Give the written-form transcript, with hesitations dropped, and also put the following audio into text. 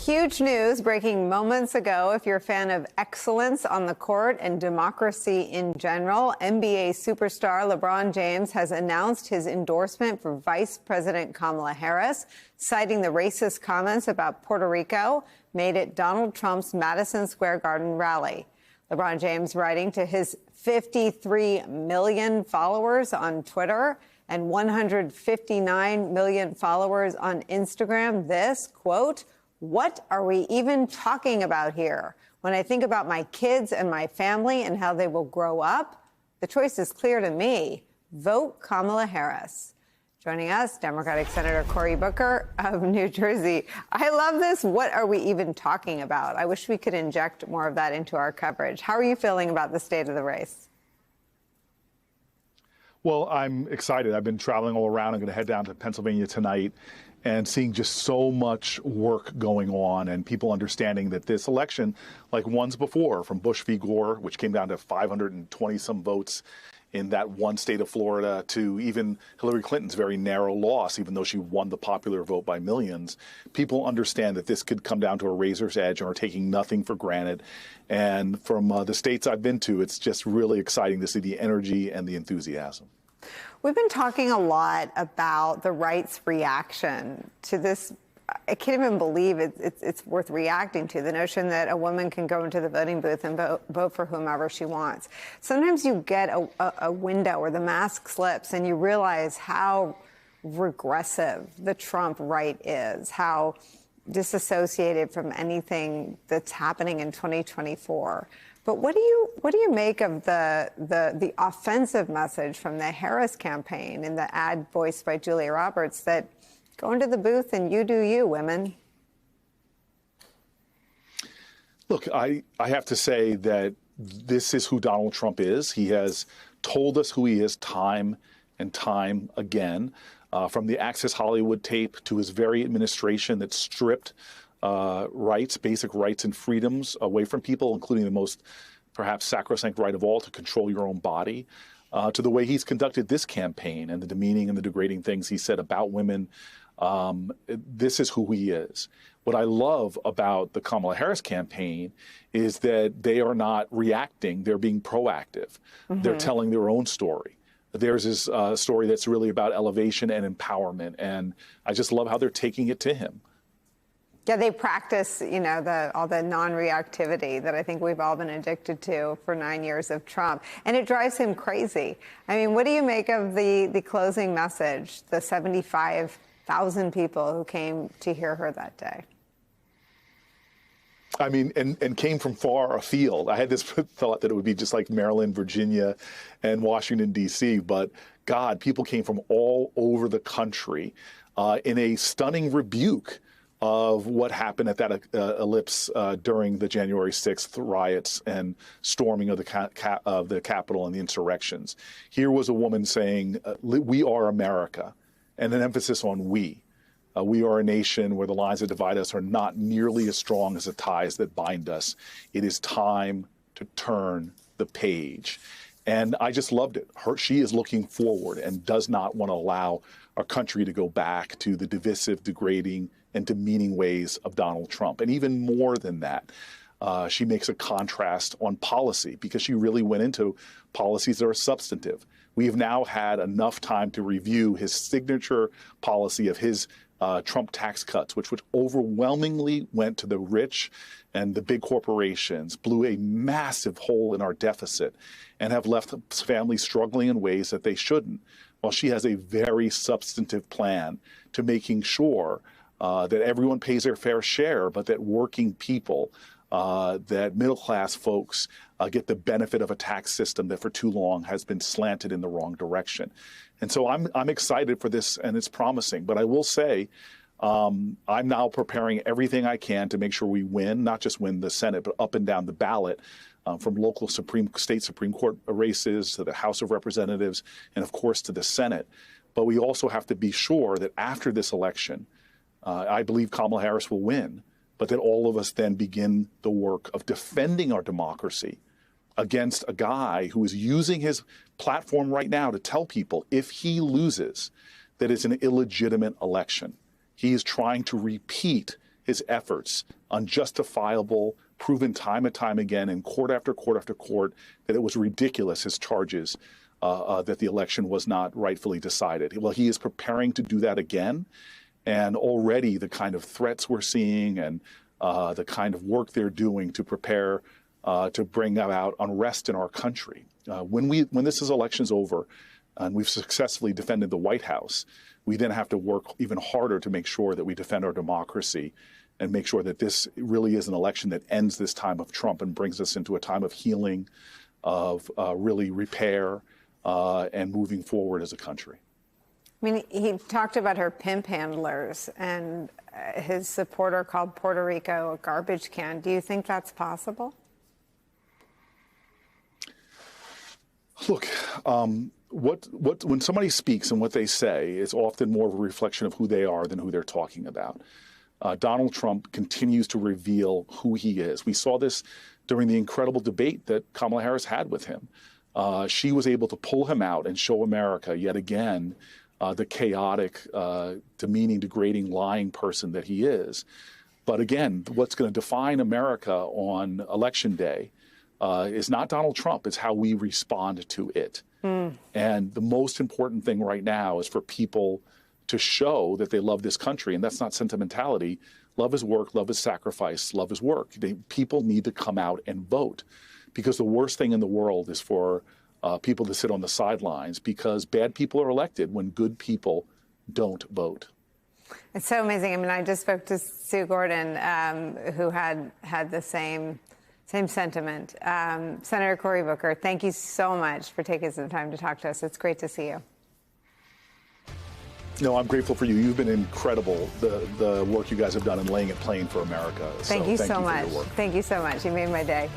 huge news breaking moments ago. If you're a fan of excellence on the court and democracy in general, NBA superstar LeBron James has announced his endorsement for Vice President Kamala Harris, citing the racist comments about Puerto Rico made at Donald Trump's Madison Square Garden rally. LeBron James writing to his 53 million followers on Twitter and 159 million followers on Instagram. This, quote, "What are we even talking about here? When I think about my kids and my family and how they will grow up, the choice is clear to me. Vote Kamala Harris." Joining us, Democratic Senator Cory Booker of New Jersey. I love this. What are we even talking about? I wish we could inject more of that into our coverage. How are you feeling about the state of the race? Well, I'm excited. I've been traveling all around. I'm going to head down to Pennsylvania tonight and seeing just so much work going on and people understanding that this election, like ones before, from Bush v. Gore, which came down to 520 some votes in that one state of Florida, to even Hillary Clinton's very narrow loss, even though she won the popular vote by millions, people understand that this could come down to a razor's edge and are taking nothing for granted. And from the states I've been to, it's just really exciting to see the energy and the enthusiasm. We've been talking a lot about the right's reaction to this. I can't even believe it's worth reacting to, the notion that a woman can go into the voting booth and vote for whomever she wants. Sometimes you get a window where the mask slips and you realize how regressive the Trump right is, how disassociated from anything that's happening in 2024. But what do you make of the offensive message from the Harris campaign in the ad voiced by Julia Roberts that go into the booth and you do you, women? Look, I have to say that this is who Donald Trump is. He has told us who he is time and time again, from the Access Hollywood tape to his very administration that stripped rights, basic rights and freedoms away from people, including the most perhaps sacrosanct right of all to control your own body, to the way he's conducted this campaign and the demeaning and the degrading things he said about women. This is who he is. What I love about the Kamala Harris campaign is that they are not reacting. They're being proactive. Mm-hmm. They're telling their own story. Theirs is a story that's really about elevation and empowerment. And I just love how they're taking it to him. Yeah, they practice, all the non-reactivity that I think we've all been addicted to for 9 years of Trump. And it drives him crazy. I mean, what do you make of the closing message, the 75,000 people who came to hear her that day? I mean, and came from far afield. I had this thought that it would be just like Maryland, Virginia, and Washington, D.C. But, God, people came from all over the country in a stunning rebuke of what happened at that ellipse during the January 6th riots and storming of the Capitol and the insurrections. Here was a woman saying, we are America, and an emphasis on we. We are a nation where the lines that divide us are not nearly as strong as the ties that bind us. It is time to turn the page. And I just loved it. She is looking forward and does not want to allow our country to go back to the divisive, degrading, and demeaning ways of Donald Trump. And even more than that, she makes a contrast on policy because she really went into policies that are substantive. We have now had enough time to review his signature policy of his Trump tax cuts, which overwhelmingly went to the rich and the big corporations, blew a massive hole in our deficit, and have left families struggling in ways that they shouldn't. While she has a very substantive plan to making sure that everyone pays their fair share, but that working people, that middle-class folks get the benefit of a tax system that for too long has been slanted in the wrong direction. And so I'm excited for this, and it's promising. But I will say, I'm now preparing everything I can to make sure we win, not just win the Senate, but up and down the ballot, from local state Supreme Court races to the House of Representatives, and of course to the Senate. But we also have to be sure that after this election, I believe Kamala Harris will win, but that all of us then begin the work of defending our democracy against a guy who is using his platform right now to tell people if he loses, that it's an illegitimate election. He is trying to repeat his efforts, unjustifiable, proven time and time again in court after court after court, that it was ridiculous, his charges, that the election was not rightfully decided. Well, he is preparing to do that again. And already the kind of threats we're seeing and the kind of work they're doing to prepare to bring about unrest in our country. When this election's over and we've successfully defended the White House, we then have to work even harder to make sure that we defend our democracy and make sure that this really is an election that ends this time of Trump and brings us into a time of healing, of really repair, and moving forward as a country. I mean, he talked about her pimp handlers, and his supporter called Puerto Rico a garbage can. Do you think that's possible? Look, when somebody speaks and what they say is often more of a reflection of who they are than who they're talking about. Donald Trump continues to reveal who he is. We saw this during the incredible debate that Kamala Harris had with him. She was able to pull him out and show America yet again the chaotic, demeaning, degrading, lying person that he is. But again, what's going to define America on Election Day is not Donald Trump, it's how we respond to it. And the most important thing right now is for people to show that they love this country. And that's not sentimentality. Love is work, love is sacrifice, love is work. People need to come out and vote, because the worst thing in the world is for people to sit on the sidelines, because bad people are elected when good people don't vote. It's so amazing. I mean, I just spoke to Sue Gordon, who had the same sentiment. Senator Cory Booker, thank you so much for taking some time to talk to us. It's great to see you. No, I'm grateful for you. You've been incredible, the work you guys have done in laying it plain for America. Thank you so much. For your work. Thank you so much. You made my day.